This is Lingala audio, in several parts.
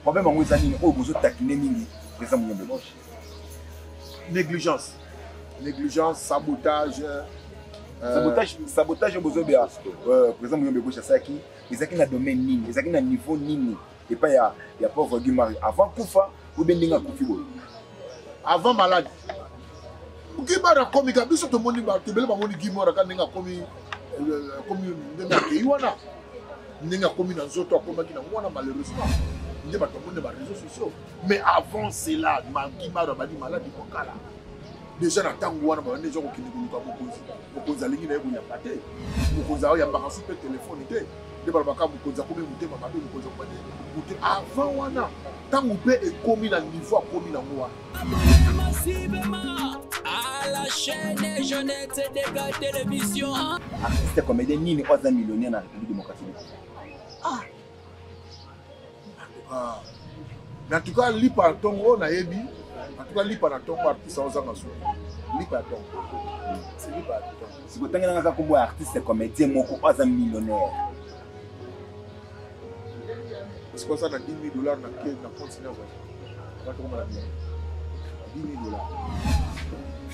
Problème en Wizani, au besoin de taquiner Mingi, les amis de gauche. Négligence. Négligence, sabotage. Sabotage au besoin de par exemple, de gauche, c'est qui ils ont un domaine nini, ils ont un niveau nini. Et pas il y a pauvre Guimari. Avant Koufa, ou bien Ninga Koufibo. Avant malade. Guimari a commis, quand tout le monde dit que Guimari a commis, malheureusement. Réseaux sociaux. Mais avant cela, Guimari a dit malade. Déjà, dans le temps où on a des gens qui nous ont posé la ligne, il y a des gens qui ont fait téléphone. Avant, tant qu'on peut être commis dans le niveau, commis dans le mois. À la chaîne Jeunesse Dégâts Télévision. Artiste comédien, ni 3 millionnaires dans la République démocratique. En tout cas, li par tongo na yebi. En tout cas, li par tongo artiste aux amasou. Li par tongo. C'est li par tongo. Si vous avez un artiste comédien, mon 3 millionnaire. Parce que ça na $10 000 na compte sinon. Pas trop mal. $10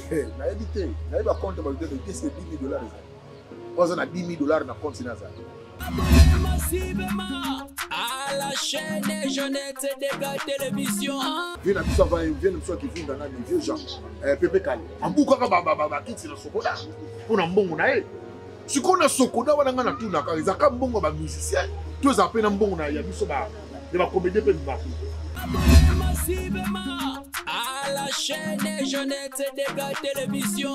000. Na évité. Na yebi compte ba de qu'est-ce que $10 000. Moi ça na $10 000 na compte sinon ça. Massivement à la chaîne Jeunesse Dégâts Télévision. Viens à ça qui vient dans les vieux gens. Pépé Kali. En bouca baba kiti na sokoda. Pour un bon na e. Si qu'on a sokoda wana ngana tout na ka izaka mbongo ba musicien. Tous appellent un bon na ya biso ba. De ba comédie pe ba. Massivement à la chaîne Jeunesse Dégâts Télévision.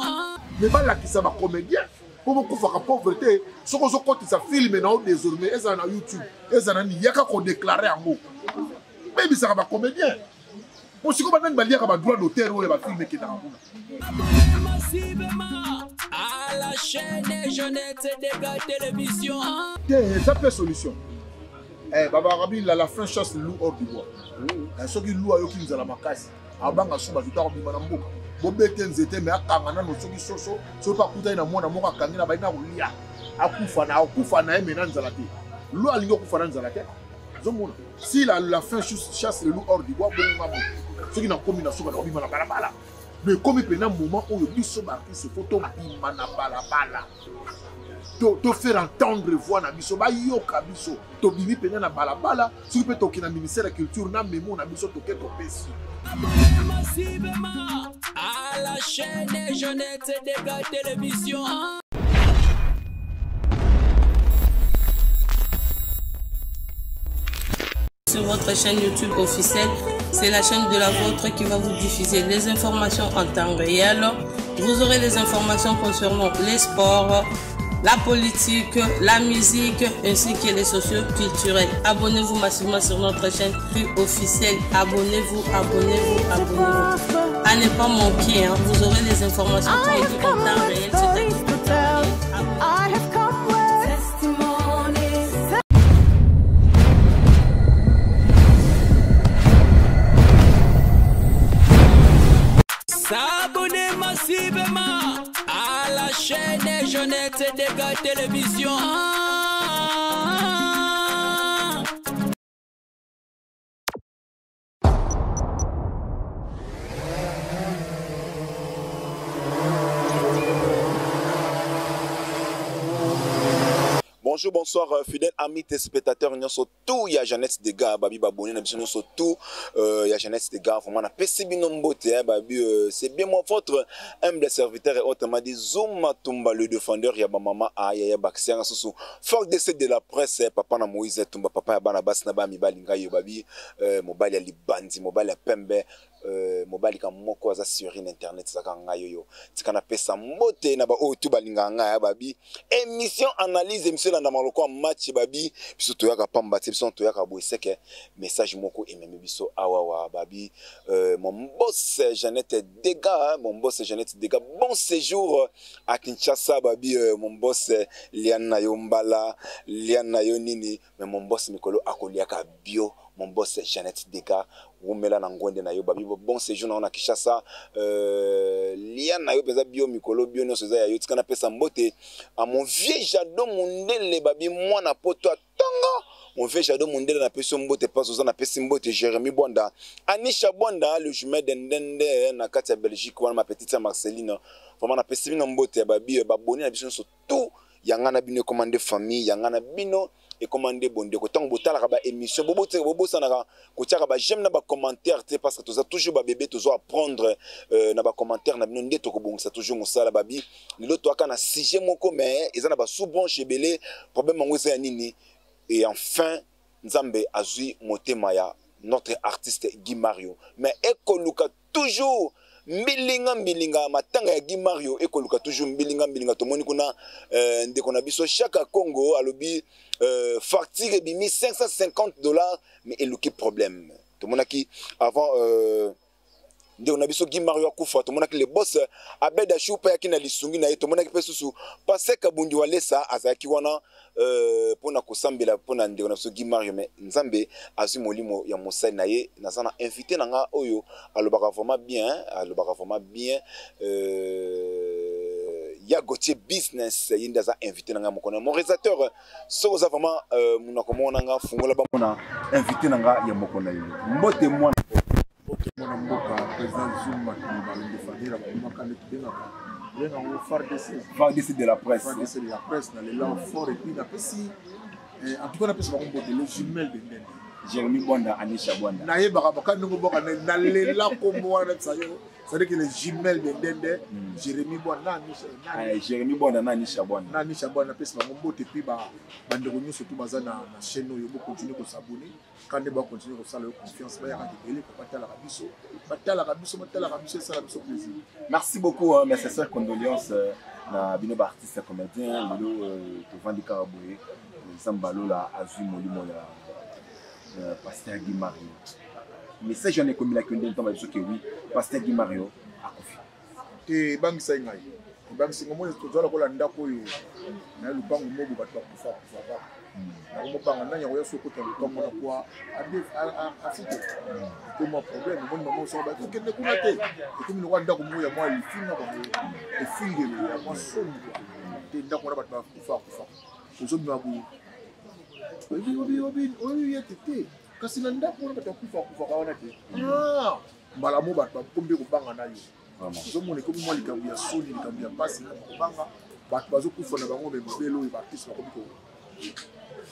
Mais ba la qui ça ba comédien. Pour beaucoup faire la pauvreté, ce qu'on se compte, ça filme maintenant désormais, ils sont sur YouTube, ils sont il y a qu'à déclarer en mots. Même ça va comédien. Pour ce qu'on va dire, il y a qu'à droit d'auteur ou il va filmer qui est dans le Massivement à la chaîne Jeunesse Dégâts Télévision. Ça peut solution. Baba Rabi, la fin chasse le loup hors du bois. Ceux qui louent à eux qui nous ont la macasse, à Banga Souba, tout à l'heure, bobete nzete me akangana no soki soso so pa kuta ina mwana moko akangina ba ina kulia akufa na emena nzala te lo alingo kufa na nzala te zomona si la fin chasse le loup hors du bois bonga mo soki na komi na soka na bima na balabala mais komi pena moment où biso ba ki se photo bima na balabala to faire entendre voix na biso ba yoka biso to bimi pena na balabala soki pe to kina ministère de la culture na memo na biso to ke to pesi. Massivement à la chaîne Jeunesse Dégâts Télévision. Sur votre chaîne YouTube officielle, c'est la chaîne de la vôtre qui va vous diffuser les informations en temps réel. Vous aurez les informations concernant les sports, la politique, la musique ainsi que les socio-culturels. Abonnez-vous massivement sur notre chaîne officielle. Abonnez-vous. À ne pas manquer, hein. Vous aurez les informations en temps réel. S'abonner massivement à la chaîne Jeunesse Dégâts Télévision. Bonjour, bonsoir, fidèles amis téléspectateurs. Nous sommes tous, il y a Jeannette Dégâts, babi baboni, nous sommes tous, il y a Jeannette Dégâts. Vraiment, c'est bien moi votre humble serviteur et autrement dit Zouma Tumba le défendeur, il y a maman Aya Baxer, fort décès de la presse, papa na Moïse Tumba, papa Banabas Naba Mibalinga Yobabi, mobile ali bandi, mobile pembe. Mobile ka moko aza sur internet saka ngayo yo tikana pesa mbote na ba o tu balinga ngaya babi émission analyse émission na maloko match babi biso to yaka pamba te biso to yaka boiseke message moko ememe biso awawa babi mon boss Jeannette Dégâts bon séjour à Kinshasa babi mon boss Liana Yombala Liana Yonini mais mon boss Mikolo akoliaka bio mon boss Jeannette Dégâts Wumela Nangwende na yo babi bon séjour na Kinshasa liana na yo peza bio mikolo bio no soza ya yo tikana pesa mbote à mon vieux jadon mondele babi mwana poto atanga on fait Jado Mondele na peso mbote pas ozana pesi mbote Jérémy Bwanda Anisha Bwanda le jumelle d'Endende na kati ya Belgique wana ma petite Marceline vraiment na pesi bino mbote babi baboni na biso so tout yanga na bino commandé famille yanga na bino et commandé bonde ko tant botala ka ba émission bobo sanaka ko tiaka ba j'aime na ba commentaire parce que toza toujours ba bébé tozo apprendre na ba commentaire na bino ndeto ko bongisa toujours mosala babi lelo to aka na sujet moko mais ezana ba sous branche belé problème ngo za nini et enfin Nzambe azui motema ya notre artiste Guy Mario mais ekoluka toujours mbilinga matanga ya Guy Mario ekoluka toujours mbilinga tomoni kuna ndeko na biso chaque Congo alobi facture bimi $550 mais eluki problème tomonaki avant nde on a biso Guy Mario akufa tomonaki le boss Abeda Choupa yakina lisungi na ye tomonaki pe susu parce que bundi walesa azaki wana pona kosambela pona nde on a biso Guy Mario mais Nzambe azu molimo ya mosali na ye nazana invité nanga oyo alobaka vraiment bien ya Gauthier business yindaza invité nanga mokona mon réalisateur so za vraiment munakomona nga fungola ba mona invité nanga ya mokona yo mbote mwana mon mboka président Zuma qui va le défendre FARDC de la presse dans les langues forts et puis en tout cas on appelle ça le jumelle de Ndende Jérémy Bwanda Anisha Bwanda na yeba ka ndongo boka na lela kombo wana tsayo c'est-à-dire que les jumelles de Ndende Jérémy Bwanda Jérémy Bwanda na Anisha Bwanda na Anisha Bwanda pesa ba mbote puis ba bandeko nyonso tout baza na chaîne oyo continuer ko s'abonner quand ba continuer ko sala confiance ba ya ka délai ko batala ka biso ça la biso plaisir. Merci beaucoup mes sincères condoléances na bino ba artiste comédien lelo to vandi Karaboué Zambalo la azui molimo ya Pasteur Guy Mario. Message j'en ai commis la kende temps que oui, Pasteur Guy Mario a confié. Et bangisa ngai. Bangisa mo to zola ko la ndako yo. Na lupango mobu bato kufa. Na mo banga nanya ko yaso ko to lupango na kwa afite. Ko mo problème mo mo so ba ko kende kuna te. Ko mi no ndako mo ya mo lifinga ko e fingelo ya mo soni. Te ndako na bato kufa. Ozo mi babu. Obi yetete kasi na ndako na bato kufa kawana te mbala mo bato bakombi kobanga na yo ozomona ekomi mwa likambo ya soni likambo ya mpasi na kobanga bato bazokufa na bango bemobele oyo baartiste bakomi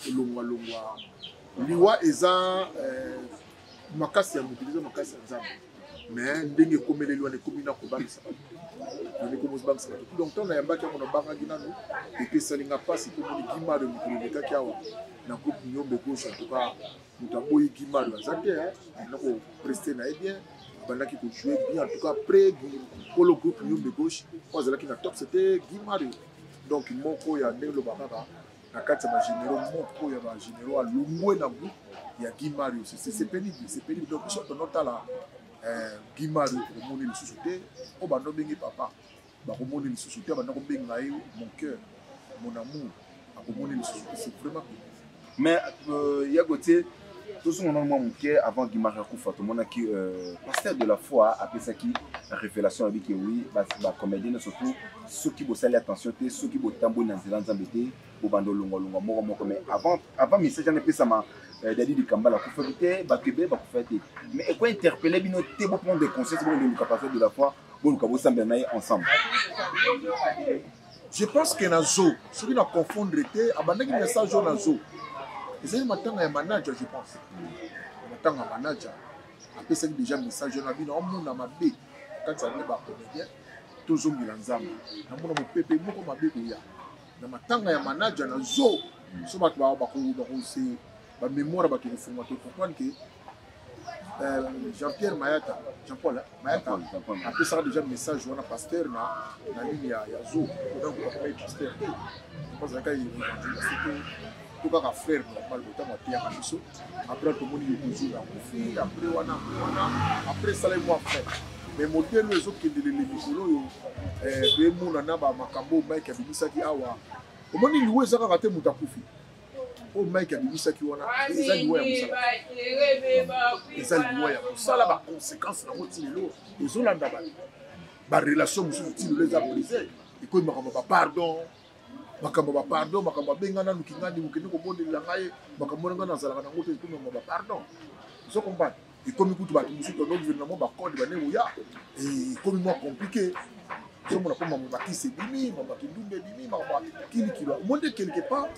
kolongwalongwa liwa eza makasi ya mokili eza makasi ya nzambe mais ndenge ekomeleli wana ekomi na kobangisa bato ekomosobangisa bato donc ntango nayambaki yango nabangaki nano epesalinga mpasi tomoni Guy Mario mokili elekaki awa na groupe Nyombe Gauche en tout cas nous avons eu Guy Mario azate na ko prester na bien bandaki ko jouer bien en tout cas après pour le groupe Nyombe Gauche on azalaki na top c'était Guy Mario donc moko ya ndelo bakaka na kati ya ba généraux moko ya ba généraux alungwe na groupe ya Guy Mario c'est pénible donc so to notala Guy Mario ko moni le société o bando bengi papa ba ko moni le société bando ko bengi ngai mon cœur mon amour ko moni le société c'est vraiment. Mais Yagoté, tout ce moment avant Guy Mario Koufa, tout le monde qui pasteur de la foi après ça qui révélation avec que oui, bah comédien surtout ceux qui bossent attention, ceux qui bossent tambour dans les langues embêtées, au bando longo mais avant message j'en ai plus ça m'a dit du Kamba la Koufa bah Québec bah Koufa mais quoi interpeller bino té pour prendre des conseils pour le pasteur de la foi pour le cabo s'emmener ensemble. Je pense que na zo, ce qui n'a confondre était abandonner le message na zo. C'est matanga ya manager je pense. Matanga manager. Après c'est déjà message na bino on na mabe. Quand ça ne ba comédien, toujours milanzama. Na mona mo pepe moko mabe ko ya. Na matanga ya manager na zo. So ba ba ko c'est ba mémoire ba ko fuma to comprendre que Jean-Pierre Mayata, Jean-Paul Mayata, après ça déjà message on a pasteur na ligne ya zo. Donc on va pasteur. Parce que il tout cas frère normal de temps à Kamiso après tout le monde est toujours là conflit après wana après ça les mois frère mais modèle les autres qui les mikolo de mona na ba makambo Mike abibisaki awa comment il louer ça raté mutakufi o Mike abibisaki wana eza liwa ya musala ba conséquences na moti lelo ezolanda ba relation musu ti les a brisé et ko makambo ba pardon makambo ba pardon makambo bengana nukingandi mukende ko bondelela ngai makambo ngana nazalaka nango te comme ba pardon so comprendre et comme écoute ba musu to gouvernement ba code ba ne uya et comme moi compliqué so mona comme ba ki se bimi ba ki ndumbe bimi ba kili kilo monde quelque part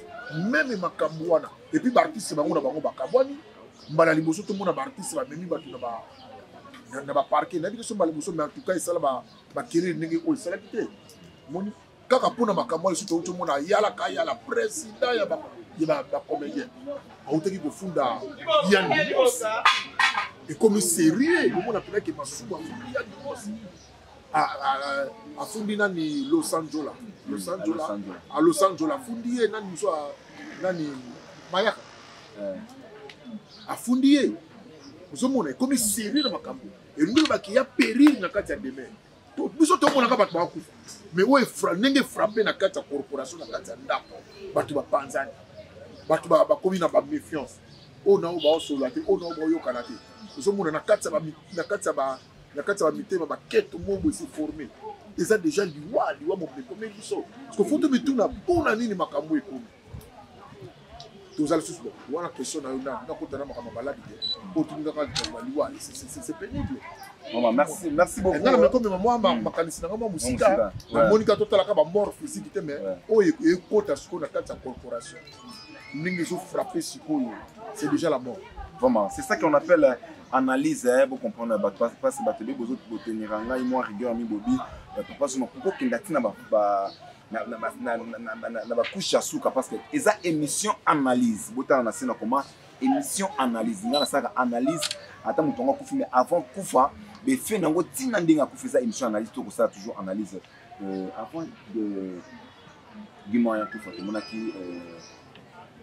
même makambo wana et puis ba artiste bango na bango ba kabwani mbala liboso to mona ba artiste ba memi ba tu na ba parquet na biso mbala liboso mais en tout cas ça ba kiri ndenge o ça la moni kaka pona makambo ya suto to mona yala ka yala président ya ba comédien autaki ko funda yani et comme sérieux le monde appelait que masuba fundi ya boss a fundi nani Los Angeles a Los Angeles fundi nani so nani mayaka a fundi vous mona comme sérieux na makambo et nous ba ki ya péril na kati ya demain to biso to mona ka bato ba kufa mais ouais nenge frappé na kati ya corporation na kati ya ndako bato ba panzani bato ba komi na ba méfiance o na o ba solo ate o na o ba yokana te zo mona na kati ya ba mitema ba keto mombo esi formé eza déjà liwa mo comme biso parce que faut te mettre na pona nini makambo ekomi tozali susu wana question na yo na kotana makambo maladi te o tungaka liwa c'est pénible. Maman, merci beaucoup. Nga na comme maman makanisi na ngama musika na monika totala ka ba mort physique te mais o ekota siko na kati ya corporation ningi zo frapper siko c'est déjà la mort. Vraiment, c'est ça qu'on appelle analyse, vous comprenez, parce que batterie vous autres tenir en gagne moi rigueur mi bobi papa son pourquoi qu'il dati na ba couche à souka parce que eza émission analyse bota na sina comment émission analyse ngana saka analyse ata mutonga kufi mais avant kufa be fait nango tina ndinga kufiza émission analyse to ko ça toujours analyse avant de Guimoya kufa to monaki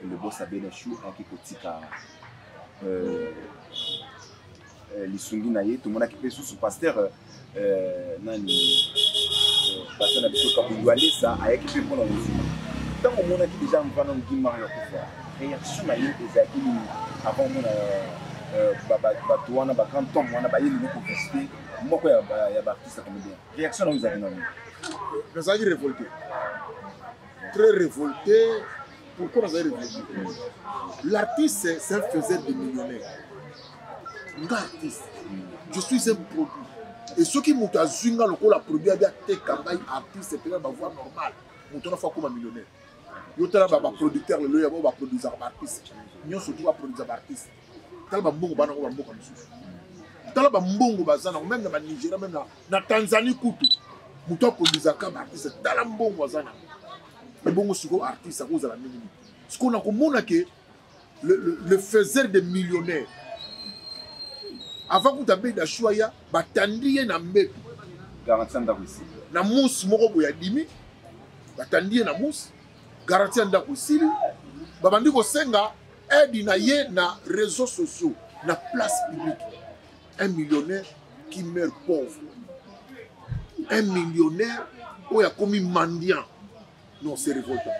le boss abena chou akikotika lisungi na ye to monaki pe sous pasteur nani pasteur na biso kabu aller ça avec pe pour nous tant on monaki déjà mvana Guimoya kufa réaction na ye ezaki avant mon bato wana ba grand temps wana ba yeli ko visiter moko ya ba artiste comme bien réaction na vous avez non nous avons révolté très révolté. Pourquoi nous avons révolté? L'artiste c'est un faiseur de millionnaires. Un artiste, je suis un produit et ceux qui m'ont azunga le produit a bien te kambai artiste c'est peut-être ma voix normale mon fois comme un millionnaire. Yo tala ba producteur le loya ba produire artiste nyo surtout ba produire artiste tala ba mbongo bana ko ba mboka misusu tala ba mbongo bazana même na Nigeria même na Tanzanie kutu muto produire ka artiste tala mbongo bazana le bongo siko artiste à cause de la minimum ce qu'on a comme que le faiseur de millionnaires avant que tu aies choya batandie na mbeto garantie ndako ici na mousse moko boya dimi batandie na mousse garantie ndako ici babandi ko senga aide na ye na réseaux sociaux na place publique un millionnaire qui meurt pauvre un millionnaire où il a commis mendiant. Non, c'est révoltant.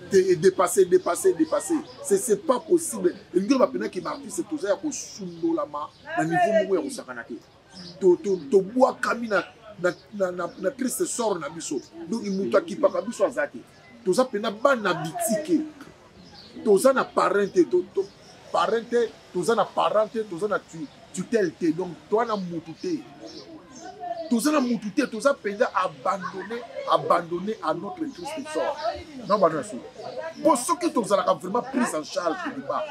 Dépasser. C'est pas possible. Et nous avons dit que l'artiste c'est tout ça pour sundo la ma na niveau où on s'akanate. To bois kamina na triste sort na biso. Donc il muta ki pa biso azate. To za pena ba na bitike. To za na parenté to za na parenté to za na tutelle donc toi na mutute. Tous les moutoutés, tous les pays abandonnés à notre triste sort. Non, pour ceux qui sont vraiment pris en charge du débat,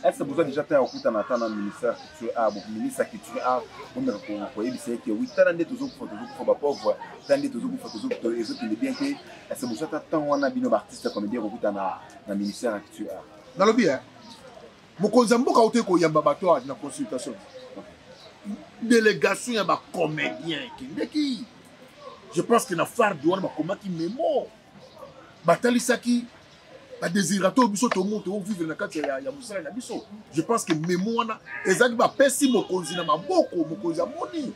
est-ce que vous avez déjà fait un coup de temps ministère culture art, ministère culture art, on a dit que oui, tant de toujours pour pauvre, tant de toujours pour toujours les autres bien que est-ce que vous avez tant on a bien artiste comme dire au coup dans ministère culture art. Dans le bien, mon consambo quand on est yamba bateau na consultation. Délégation ya ba comédien qui je pense que na phare douane ba comment qui mémo batali saki ba désirato biso to monte on vivre na kati ya musala na biso je pense que mémo wana ezaki ba pesi mokonzi na maboko mokonzi amoni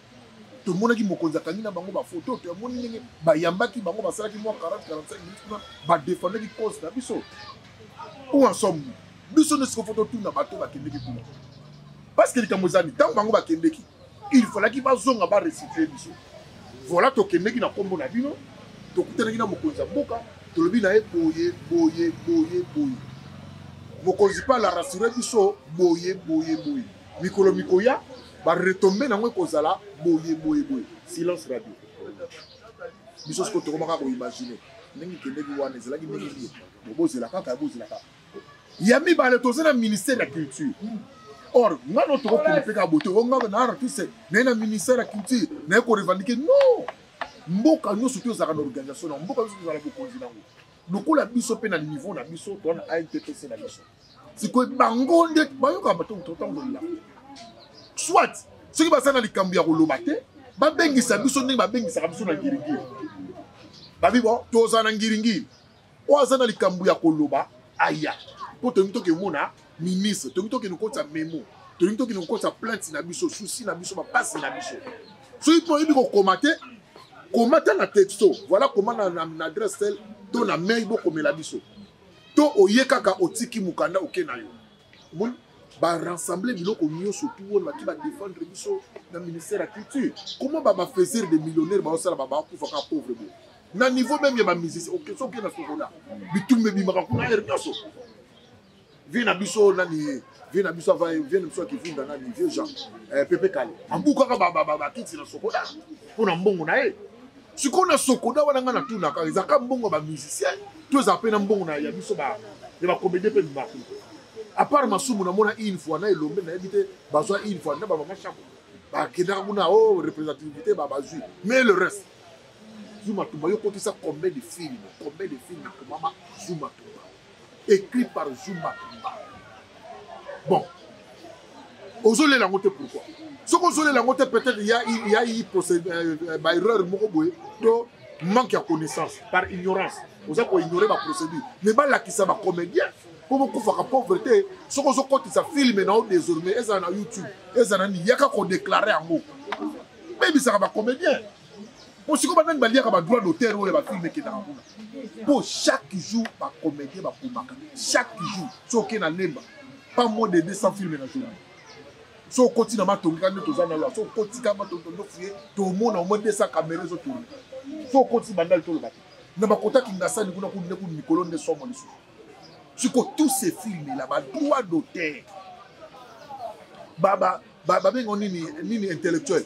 to mona ki mokonzi kangi na bango ba photo to moni ndenge ba yambaki bango ba salaki mo 40-45 minutes ba défendre ki cause na biso ou ensemble biso ne se photo tout na bato ba kendeki kuna parce que les Kamozani, tant que va kendeki, il fallait qu'il va zonga ba restituer biso. Voilà to kendeki na kombo na bino, to kuteneki na mokonza mboka, tolobi na ye boye mokonzi pa la rassuré biso boye mikolo mikoya ba retomber nango ekozala boye silence radio biso siko tokomaka koimagine ndenge kendeki wana ezalaki ndenge nini bozela kaka ya mibale toza na ministère ya culture or ngano tokokende mpe ka bote ongaka na artiste naye na ministère ya culture naye korevendike non mboka nyonso to ezalaka na organisation na mboka nyonso tozala bokonzi nango lokola biso mpe na niveau na biso towana ANTPC na biso sikoyo bango nde bayokaka bato totangolela soit soki baza na likambo ya koloba te babengisa biso ndenge babengisaka biso na ngiringiri babi bo toza na ngiringiri oyo aza na likambo ya koloba aya mpo tolingi tokemona ministre tolingi tokende kokotisa memo tolingi tokende kokotisa plainte na biso susi na biso bapasi na biso soki mpo oyebi kokoma te komata na texto voilà comment na adresse tel to na mail bokomela biso to oye kaka otiki mukanda oke na yo moni barassembler biloko nyonso tout wana baki badéfendre biso na ministère ya culture comment bafaisir des millionnaires baosala bakufaka pauvre bo na niveau même ya bamusicien okesa oke na sokola bitumba ebimaka kuna ere nyonso vie na biso nani vie na biso akivunda nani vieux Jean Pepe Kale ambuka kaka bakiti na sokola mpona mbongo na ye sikoyo na sokoda wana nga na tunaka ezalaka mbongo ya bamusicien to ezala mpe na mbongo ya biso ya bacomédie mpe bimaki à part masumu namona une fois na elombe nayebi te bazwa une fois nde bamama chako bakendaka kuna o représentativité bazwi mais le reste Zuma Tumba yo kotisa combien de films komama Zuma Tumba écrit par Zuma Tumba bon ozolela yango te pourquoi soki ozolela yango te peut-être il y a eu erreur moko boye to manque ya connaissance par ignorance oza koignore baprocédure mais balakisa bacomédien mpo bokufaka pauvreté soki ozokotisa filme na yo désormais ezala na YouTube ezala nani yaka kodéclare yango bayebisaka bacomédien mpo sikoyo banani baliaka badroit d'auteur oyo bafilme ekendaka kuna mpo chaque jour bacomédien bakomaka chaque jour soki oke na lemba pas moins de 200 filme na journée so okoti na matongika nde toza na yo so okotika matongo fuye tomona au moins 200 caméra ezotourne so okoti bandali toloba te na bakotaki ngasani kuna kunde kuna mikolo nde somo lisusu siko tous ces films là badroit d'auteur babengo nini intellectuel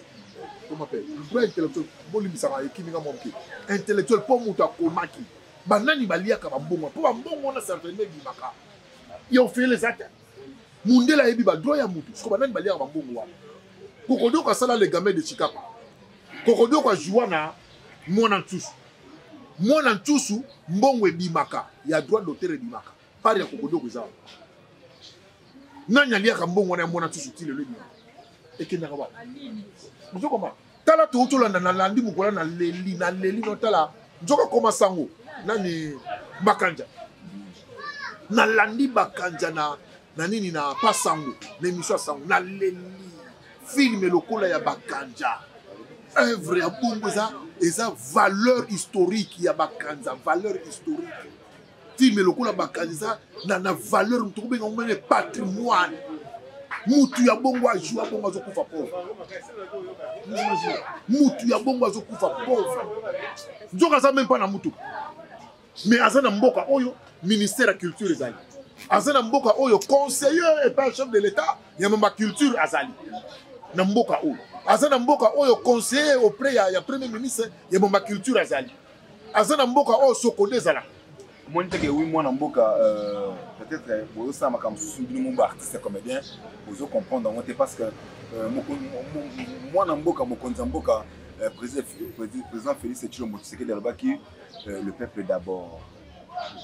comment appelle droit intellectuel bolimbisaka ekiminga moke intellectuel mpo moto akomaki banani baliaka bambongo mpo bambongo wana certainement ebimaka ya ofele eza te mundela ayebi badroit ya mutu siko banani baliaka bambongo wana kokodoko asala le gamin de Chicago kokodoko ajua na mwana ntusu mbongo ebimaka ya droit d'auteur ebimaka pari ya kokodoko eza nani aliaka mbongo wana ya mwana ntusu ti lelo ebimaka ekendaka ba nzokoma tala toutolanda na landi mokola na leli notala nzoka koma sango nani bakanja na landi bakanja na nini na pasango na émission ya sango na leli filme lokola ya bakanja œuvre ya bongo eza valeur historique ya bakanja valeur historique filme lokola bakanja na valeur tokobenga omene patrimoine mutu ya bongo ajua bongo azokufa pauvre mutu ya bongo azokufa pauvre nzoka aza même pas na mutu mais aza na mboka oyo ministère ya culture ezali aza na mboka oyo conseiller et pas chef de l'état ya mamba culture azali na mboka oyo aza na mboka oyo conseiller auprès ya premier ministre ya mamba culture azali aza na mboka oyo sokonde ezala moni teke oui mwana mboka peut-être bozosala makambo mosusu bino mo baartiste comédien bozo comprendre yango te parce que mwana mboka mokonzi ya mboka président Félix Tshilombo Tshisekedi alobaki le peuple d'abord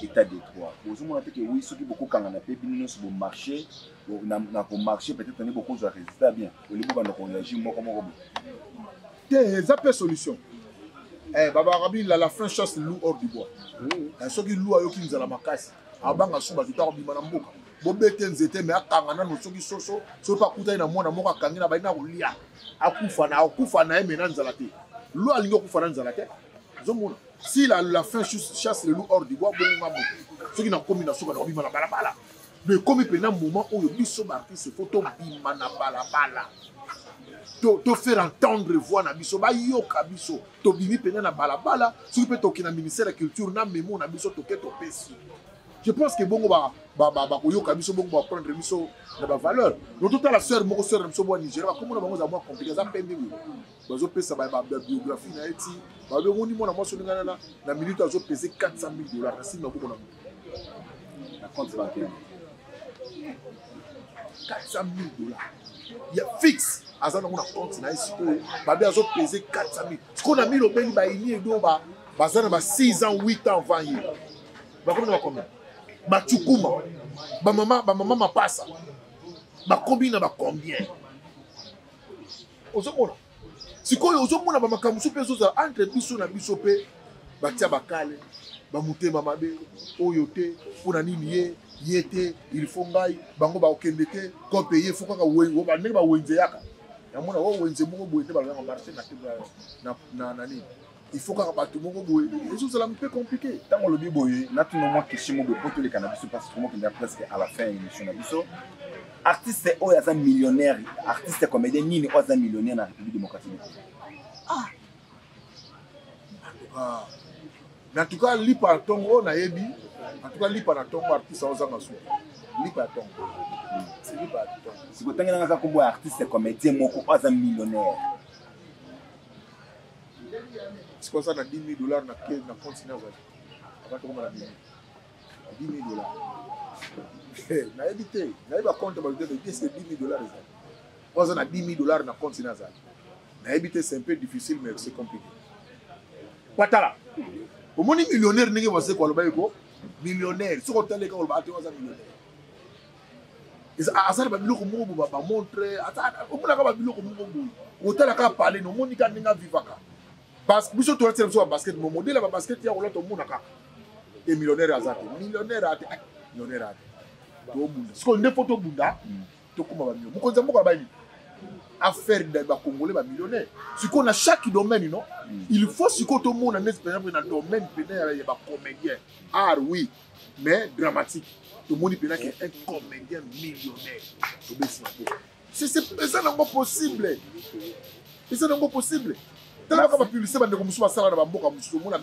état de droit bozomona teke oui soki bokokanga na mpe bino nyonso bomarché na komarché peut-être nde bokozwa résultat bien olibo banda koréagir moko bo te eza mpe solution babarabi la fin chasse loup hors du bois soki loup ayoki nzala makasi abanga suba kitako bima na mboka bobete nzete me akanga nano soki soso soki akutani na mwana moko akangi na balina kolia akufa na ye me na nzala te loup alingi okufa na nzala te ozomona si la fin chasse le loup hors du bois bongo nga moto soki nakomi na suka na kobima na balabala mais comme il y a un moment où il y a artiste photo bimana balabala to faire entendre voix na biso ba yoka biso to bimi pena na balabala soki pe to kina ministère de la culture na memo na biso to ke to pesi. Je pense que bongo ba koyoka biso bongo ba prendre biso na ba valeur. No tout à la sœur moko sœur biso bo Nigeria ba comme na bango za moi compliqué za pembe wi. Bazo pesa ba biographie na eti ba be woni mona mo so ngana na minute azo peser $400,000 na sima ko na compte bancaire. $400,000. Il y a fixe. Azana mon compte na ici babe azo peser 400,000. Ce qu'on a mis le beni ba ini edo ba bazana ba 6 ans 8 ans 20 ans. Ba combien ba combien? Ba chukuma. Ba maman ma passa. Ba combien ba combien? Ozomona. Sikoyo ozomona ba makamusu pe zoza entre biso na biso pe ba tia bakale. Ba mutema mabe oyo te pona nini yete il faut ngai bango ba okende te ko payer faut kaka wo ba ndenge ba wenze yaka. Yamona wo wenze moko boye te ba nga marché na nani. Il faut kaka ba tout moko boye. Et ça c'est un peu compliqué. Tant le biboye na tout moment question mo pour tous les cannabis parce que moi qui est presque à la fin émission na biso. Artiste o ya za millionnaire, artiste comédien nini o za millionnaire na République démocratique. En tout cas, lipa tongo na yebi. En tout cas, lipa na tongo artiste aux angasou. Lipa tongo. C'est lipa tongo. Si vous tenez dans un combo artiste comédien moko aux millionnaire. C'est comme ça na $10,000 na compte na vache. Avant de comment la $10,000. Na évité. Na yeba compte ba de c'est $10,000. Quand on a $10,000 na compte na vache. Na évité c'est un peu difficile mais c'est compliqué. Patala. Au moins millionnaire n'est pas ce qu'on va millionnaire. Si on t'a dit qu'on va être millionnaire. Et ça, ça va bien comme on va montrer. On va bien comme on t'a la parler. Non, on n'y a pas vivre. Parce que si tu as un basket, mon modèle va basket, il y a un autre monde. Et millionnaire à ça. Millionnaire à millionnaire à. Si on a des photos bunda, tu comment va mieux. Pourquoi ça me va bien? Affaire de Congolais ba millionnaire. Ce qu'on a chaque domaine, non? Il faut ce que tout le monde a une expérience dans le domaine pénal ba comédien. Ah oui, mais dramatique. Tout le monde pénal qui est un comédien millionnaire. C'est ça n'est pas possible. C'est ça n'est pas possible. Tellement que la publicité va comme ça ça va beaucoup comme tout le monde a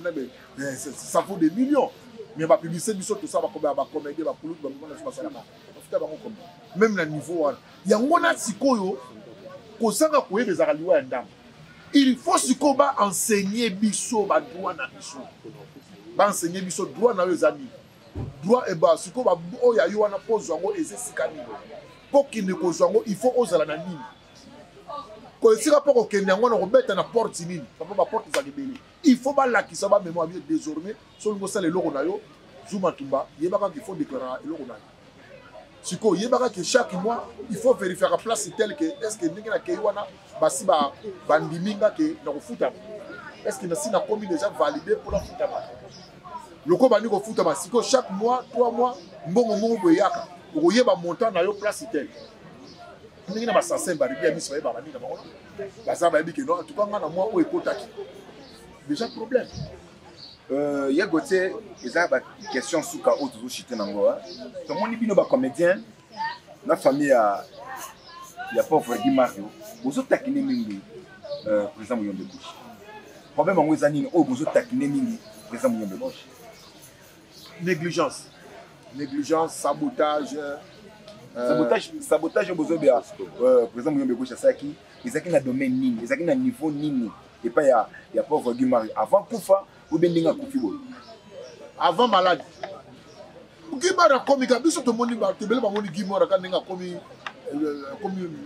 ça vaut des millions. Mais la publicité du tout ça va comme comédien va pour l'autre même le niveau il y a un sikoyo il faut ce qu'on va enseigner biso ba droit na biso ba enseigner biso droit na les amis droit et bas ce qu'on va oya yo na pose ngo ezesikani pour qu'il ne cause ngo il faut osala na nini ko sika pour que nyango na robeta na porte nini papa ba porte za libeli il faut ba la qui ça va mémoire bien désormais sur le sale loko na yo Zuma Tumba yebaka qu'il faut déclarer loko na si que chaque mois, il faut vérifier la place telle que est-ce que nous avons bandiminga que nous foot. Est-ce que nous avons déjà validé pour la foot. Le combat nous foot si chaque mois, 3 mois, nous boyaka. Vous voyez montant dans la place telle. Nous avons ça simple bien mis sur les babani dans la ça que non en tout cas on moi où est déjà problème. Il y a côté des questions sur ka autre chité nango to moni bino ba comédien na famille ya pauvre Guy Mario bozo takine mingi président Muyombe Bush problème ngo ezani o bozo takine mingi président Muyombe Bush négligence sabotage bozo bia président Muyombe Bush saki ezaki na domaine nini ezaki na niveau nini et pas ya pauvre Guy Mario avant kufa ou bien dinga kufibo avant malade Guy Mario comme il a biso to moni ba tebele ba moni Guy Mario ka ndinga comme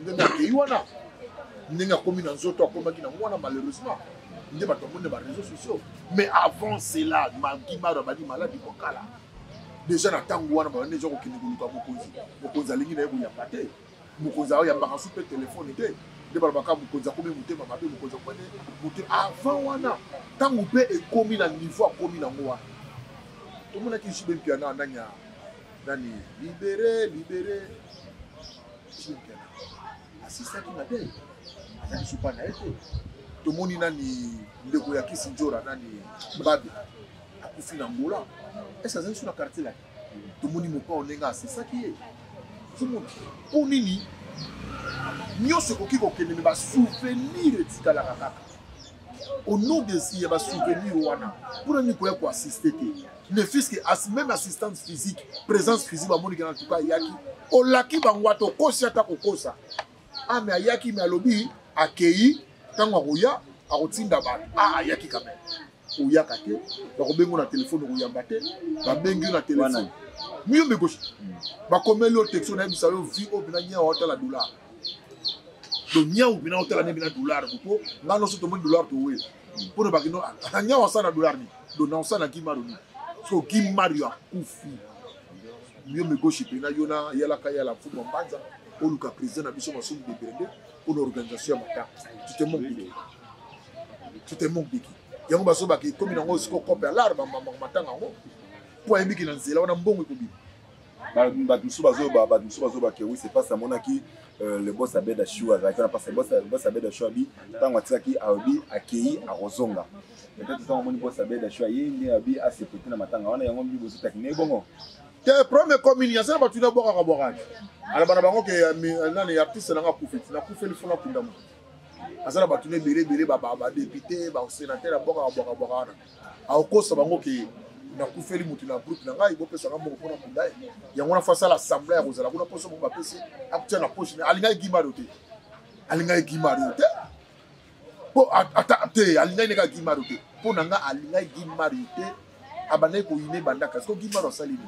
ndinga keiwana ndinga comme na nzoto akoma kina mwana malheureusement ndé ba to moni ba réseaux sociaux mais avant cela Guy Mario ba di malade bokala déjà na tango wana ba ndé joko kiniguluka mokonzi alingi na yebo ya pate mokonzi ayo ya ba super téléphone té de balabaka mukonza komi mutema mabe mukonza kwene muté avant wana tangu pe ekomi na niveau akomi na ngwa to mona ki shibe piana nanya nani libéré shibe piana assista ki na dé azali supa na ete to moni nani ndeko ya Kisinjora nani babe akufi na ngola est-ce azali sur la quartier là Tout le monde dit pas on est c'est ça qui est. Tout le monde. Pour nini, nous ce qui va souvenir de Tikala. Au nom de ce qui va souvenir wana. Pour nous pour assister. Ne fût-ce que même assistance physique, présence physique, en tout cas yaki. Au laki bangwato kosi ata kokosa. Ah mais yaki mais lobby accueilli tant warouya a rotinda ba. Ah yaki quand même. Oya kate, ba ko bengo na téléphone oya mbate, ba bengo na téléphone. Mieux me gauche. Ba comme le texto na bisa yo vi o bina nya hôtel la dollar. Do nya o bina hôtel na bina dollar ko na no so to mo dollar to we. Pour ba kino nya o sa na dollar ni. Do na o sa na kimaro ni. So kimaro ya kufi. Mieux me gauche pena yona yala kaya la fumo mbanza. O luka président na biso masomo de Brende pour l'organisation mata. Tu te manques de. Tu te manques de qui? Yango baso ba ki komi nango siko kopé alar ba matanga ngo po yembiki na nzela wana mbongo ko bi ba musu ba ke oui c'est pas ça monaki le boss abeda shua za kana pas boss abeda shua bi tango tsaki abi akei a rozonga peut-être ça moni boss abeda shua yende abi a se petit na matanga wana yango bi bosu takine bongo te premier communication ba tuna boka ka boka ala bana bango ke nani artiste na nga kufeti na kufeli fona kundamu azala batune belé ba député ba sénateur boka wana akosa bango ke na kufeli mutu na groupe na ngai bopesa nga mboko pona kundai yango na face à l'assemblée ya kozala kuna poso ba pesi akutya na poche alinga gimaro te po te alinga ne ka gimaro te po na nga alinga gimaro te abana ko yine bandaka parce que gimaro sali ni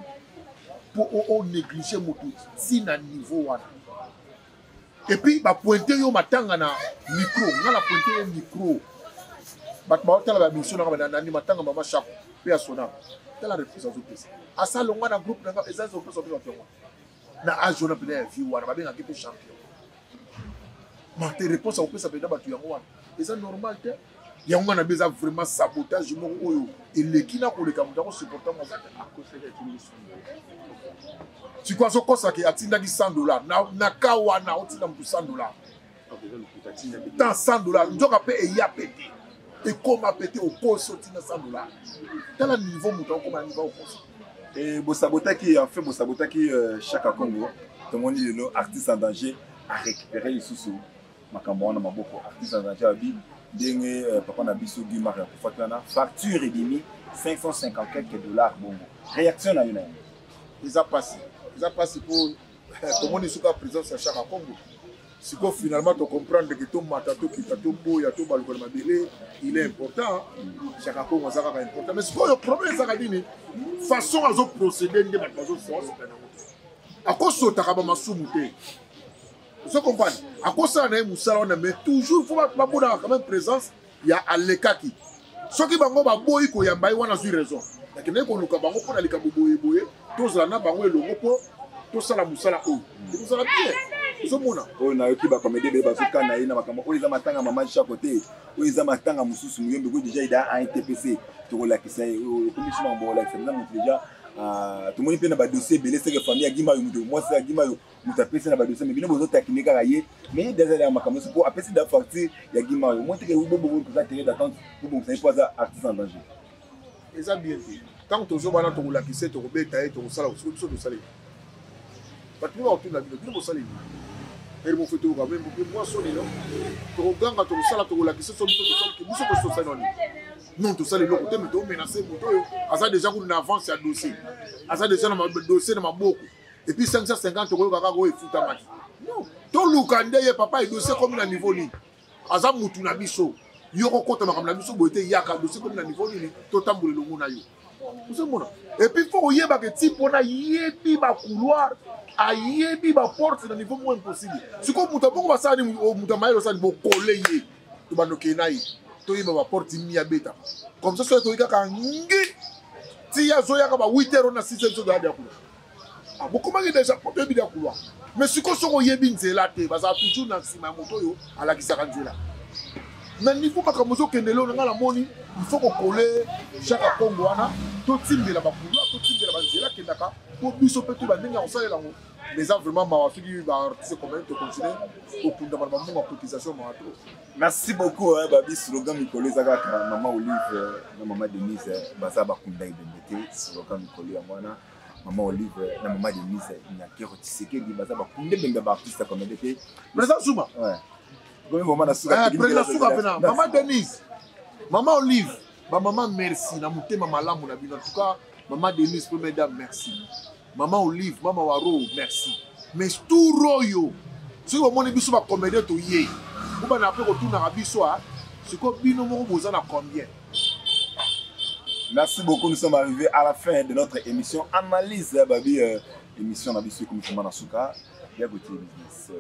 po o négliger mutu si na niveau wana. Et puis, bah pointer yo matanga na micro, na la pointer yo micro. Bah tu vas la mission na nani matanga mama chaque personnel. Telle la réponse aux autres. À ça longa na groupe na eza zo peso peso peso. Na ajo na pena vie wana ba benga kipe champion. Ma te réponse au peso pena ba tu yango wana. Eza normal te. Yango na beza vraiment sabotage mo oyo. Et lekina ko le kamuta ko supporter mo à cause de tu crois que tu as $100 na kawana tu as $100 dans $100 nous avons payé et pété et comment pété au poste tu as $100 dans le niveau mouton comment niveau au poste et Bossabota qui en fait Bossabota qui chaque Congo tout le monde dit le artiste en danger à récupérer les sous makambo na maboko artiste en danger abi dengue papa na biso Guimard pour faire facture et demi $550 quelques bongo réaction na yona ils a passé pour tout le monde est présence à chaque Congo. Si finalement tu comprends que ton matato qui t'a tout beau, il y a tout balcon mabélé, il est important. Chaque Congo c'est important. Mais ce que le problème c'est que façon à procéder de matériaux c'est à cause de ta cabane soumouté. Vous comprenez? À cause ça on a moussala mais toujours faut pas avoir quand même présence. Il y a Alekaki. Ce qui bango ba boy ko yamba y wana sur raison. Lakini ko luka bango pour alika boye tous la na bango elongo po to sala musala o to sala bien so mona o na yoki ba comédie be ba suka na ina makambo o iza matanga mama chaque côté o iza matanga mususu muyembe ko déjà ida a TPC to ko la kisa o commission mbo la kisa na déjà tout le monde peut na ba dossier belé c'est que famille agima yo muto moi c'est agima yo muta pesa na ba dossier mais bino bozo takinika kaye mais déjà la makambo c'est pour apesi da facture ya agima yo moi te ke bo bo ko ça télé d'attente pour bon c'est pas artiste en danger et ça bien fait. Quand tu as un la qui sait, tu as un salaire, tu as un salaire. Tu as un salaire, tu as un salaire. Et mon fait tout, moi, son nom. Tu regardes ton salaire, tu as la qui sait, tu as un salaire. Non, tu sais, le côté, mais tu as menacé, tu as déjà une avance à dossier. Tu as déjà un dossier dans ma boucle. Et puis 550 euros, tu as un foot à match. Non, tu as un papa et dossier comme un niveau. Tu as un mouton à biseau. Yoko kota makamla biso boite yaka dossier comme na niveau ni to tambule longo na yo. Et puis il faut yeba que type on a yebi ba couloir a yebi ba porte na niveau moins impossible. Si ko muta bongo ba sani muta mailo sani bo coller ye to ba no kenai to yeba ba porte mi abeta. Comme ça so to yaka ngi ti ya zo yaka ba 8h na 6h de ya couloir. Ah bo comment déjà pour yebi ya couloir. Mais si ko so ko yebi nzela te ba za toujours na sima moto yo ala kisaka nzela. Mais il faut pas que nous ayons la monnaie, il faut qu'on colle chaque Congo, tout team de la Bakoula, tout team de la Banzela, qui est d'accord, pour nous peut tout bander en salle là. Les gens vraiment m'a fait que artiste comment te continuer au pour d'avoir mon cotisation m'a trop. Merci beaucoup Babi slogan Nicolas Zaga maman Olive maman Denise Baza Bakunda Ibembete slogan Nicolas Amwana Maman Olive, la maman de Denise, il y a qui retissé qui dit baza ba kunde bembe ba artiste comme des mais ça souma ouais maman na suka maman Denise maman Olive ba maman merci na mutema malamu na bino en tout cas maman Denise première dame merci maman Olive maman Waro merci mais tout royo si au monde biso ba comédien to yé ou ba na pe ko tuna biso a c'est ko bino mo boza na combien. Merci beaucoup, nous sommes arrivés à la fin de notre émission Analyse Babi émission Nabisu comme Fumana Souka. Bien côté business.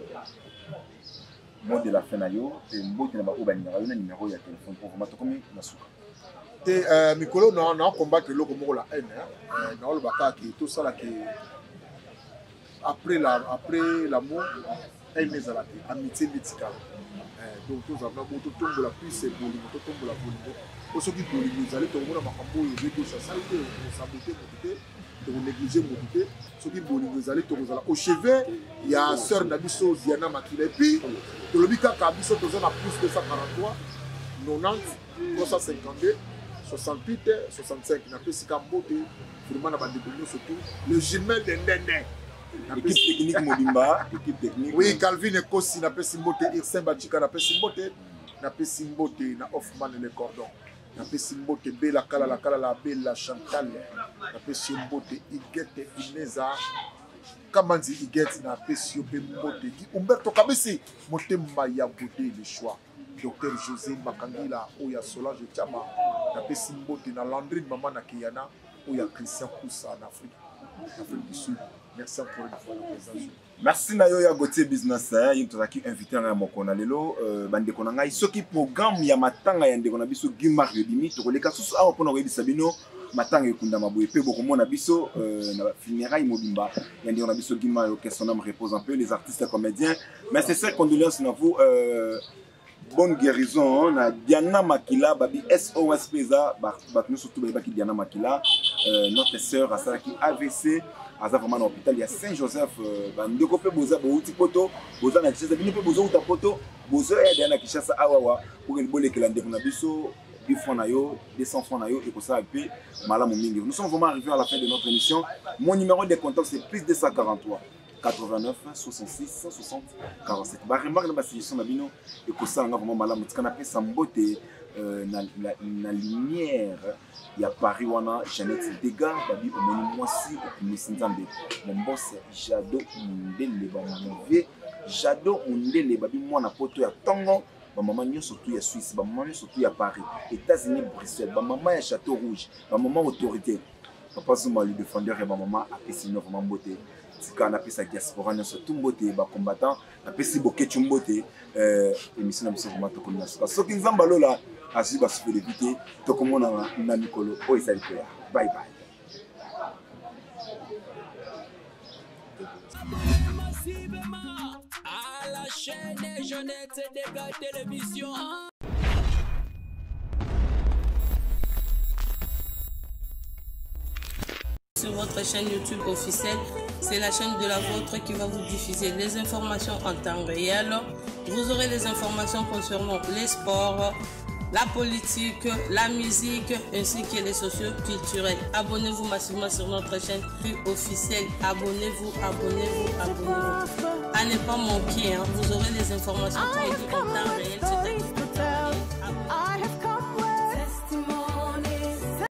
Mot de la fin na yo et mot de la ba na numéro ya téléphone pour vous comme na Souka. Et Mikolo na combattre le comme la haine na le baka qui tout ça là qui après l'amour haine les ala amitié médicale. Donc tous avons beaucoup de tombe la plus c'est pour le tombe la volonté. Pour ceux qui veulent nous aller tomber dans ma cambo et de sa saleté pour saboter mon côté pour négliger mon côté ceux qui veulent nous aller tomber au chevet il y a sœur Nabiso Diana Makila et puis pour le bika Kabiso tous on a plus de 143 90 352 68 65 n'a pas si cambote vraiment na bande de surtout le jumel de Ndende équipe technique Mobimba équipe technique oui Calvin et Kosi n'a pas si mbote Irsin Bachika n'a pas si mbote n'a pas si mbote na Hoffman et le cordon na pesi mbote bela kala la bela Chantal na pesi mbote Igete Ineza Kamanzi Igete na pesi yope mbote ki Umberto Kabesi motema ya beauté le choix Docteur José Makangila oya Solange Chama na pesi mbote na Landrine maman na Kiyana oya Christian Koussa en Afrique du Sud. Merci encore une fois la présence. Merci na yo ya Gauthier Business hein tozaki invité na mokona lelo bande kona ngai soki programme ya matanga ya ndeko na biso Guimard Yodimi tokoleka susu awa pona koyebisa bino matanga ekunda maboye pe bokomona biso na funérailles Mobimba ya ndeko na biso Guimard yo que son âme repose un peu les artistes comédiens mais c'est ça condoléances na vous bonne guérison na Diana Makila babi SOS Pesa batnu surtout babi Diana Makila notre sœur a ça qui AVC aza vraiment dans l'hôpital il y a Saint-Joseph bandeko pe boza bouti poto boza na Kishasa bino pe boza uta poto boza ya Diana Kishasa awawa pour une bonne éclat ndeko na biso 10 francs na yo 200 francs na yo et pour ça pe malamu mingi. Nous sommes vraiment arrivés à la fin de notre émission. Mon numéro de contact c'est plus 243 89 66 60 47. Ba remarque na suggestion na bino et pour ça nga vraiment malamu tika na pesa mbote na lumière ya Paris wana Jeannette Dega babi omoni mwasi okumisinzambe mon boss Jado Mundele ba mouvé Jado Mundele babi mwana poto ya Tongo ba maman nyonso tout ya Suisse ba maman nyonso tout ya Paris États-Unis Bruxelles ba maman ya Château Rouge ba maman autorité papa Zuma le défendeur et ba maman apesi no vraiment beauté tika na pesa diaspora nyonso tout beauté ba combattant na pesi boketu mbote émission na biso vraiment to konna soki nzamba lola asi ba souffler d'éviter to komona na Mikolo o isali pe bye bye. À la chaîne Jeannette Dega Télévision. Sur votre chaîne YouTube officielle, c'est la chaîne de la vôtre qui va vous diffuser les informations en temps réel. Vous aurez les informations concernant les sports, la politique, la musique, ainsi que les sociaux culturels. Abonnez-vous massivement sur notre chaîne officielle. Abonnez-vous. À ne pas manquer, hein. Vous aurez les informations en temps réel.